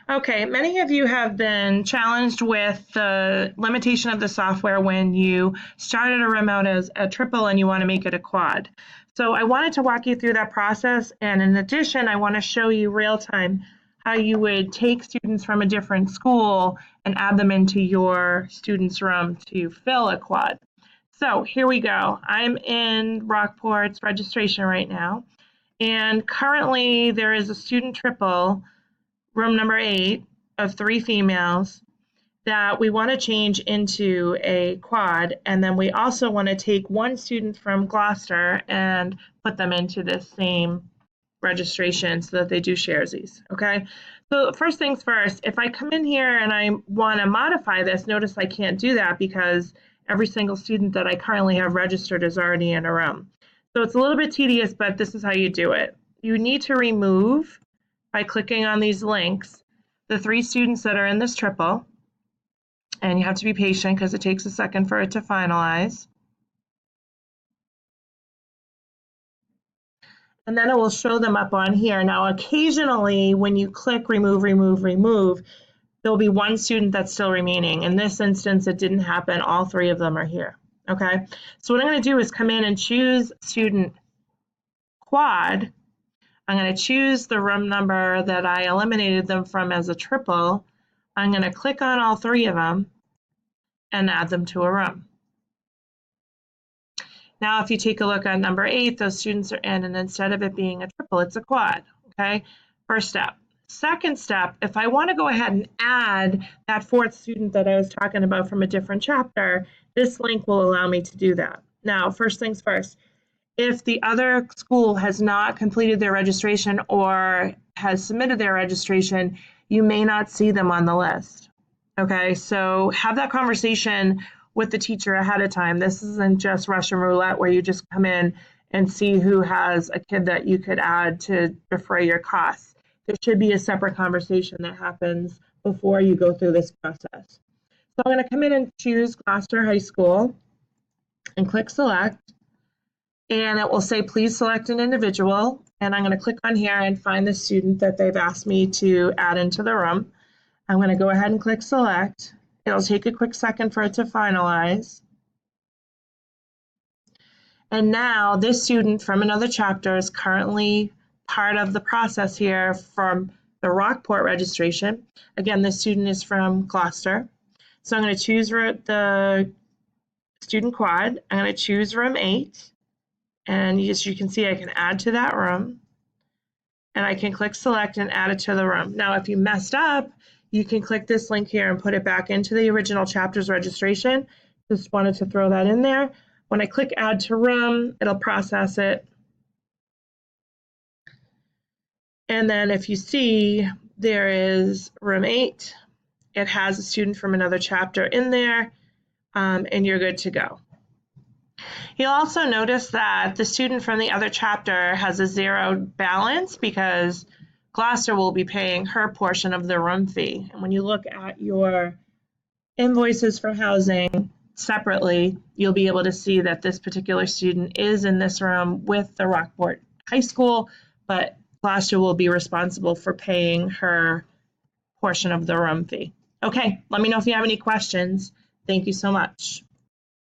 Okay, many of you have been challenged with the limitation of the software when you started a room out as a triple and you want to make it a quad. So I wanted to walk you through that process, and in addition, I want to show you real time how you would take students from a different school and add them into your student's room to fill a quad. So here we go. I'm in Rockport's registration right now, and currently there is a student triple, room number 8, of 3 females, that we want to change into a quad, and then we also want to take one student from Gloucester and put them into this same registration so that they do sharesies. Okay, so first things first, if I come in here and I want to modify this, notice I can't do that because every single student that I currently have registered is already in a room. So it's a little bit tedious, but this is how you do it. You need to remove, by clicking on these links, the 3 students that are in this triple, and you have to be patient because it takes a second for it to finalize. And then it will show them up on here. Now, occasionally, when you click remove, there'll be one student that's still remaining. In this instance, it didn't happen. All 3 of them are here. Okay, so what I'm going to do is come in and choose student quad. I'm going to choose the room number that I eliminated them from as a triple. I'm going to click on all 3 of them and add them to a room. Now, if you take a look at number 8, those students are in, and instead of it being a triple, it's a quad. Okay, first step. Second step, if I want to go ahead and add that 4th student that I was talking about from a different chapter, this link will allow me to do that. Now, first things first. If the other school has not completed their registration or has submitted their registration, you may not see them on the list. Okay, so have that conversation with the teacher ahead of time. This isn't just Russian roulette where you just come in and see who has a kid that you could add to defray your costs. There should be a separate conversation that happens before you go through this process. So I'm going to come in and choose Gloucester High School and click select. And it will say, please select an individual. And I'm going to click on here and find the student that they've asked me to add into the room. I'm going to go ahead and click select. It'll take a quick second for it to finalize. And now this student from another chapter is currently part of the process here from the Rockport registration. Again, this student is from Gloucester. So I'm going to choose the student quad. I'm going to choose room 8. And as you can see, I can add to that room, and I can click select and add it to the room. Now, if you messed up, you can click this link here and put it back into the original chapter's registration. Just wanted to throw that in there. When I click add to room, it'll process it. And then if you see, there is room 8. It has a student from another chapter in there, and you're good to go. You'll also notice that the student from the other chapter has a 0 balance because Gloucester will be paying her portion of the room fee. And when you look at your invoices for housing separately, you'll be able to see that this particular student is in this room with the Rockport High School, but Gloucester will be responsible for paying her portion of the room fee. Okay, let me know if you have any questions. Thank you so much.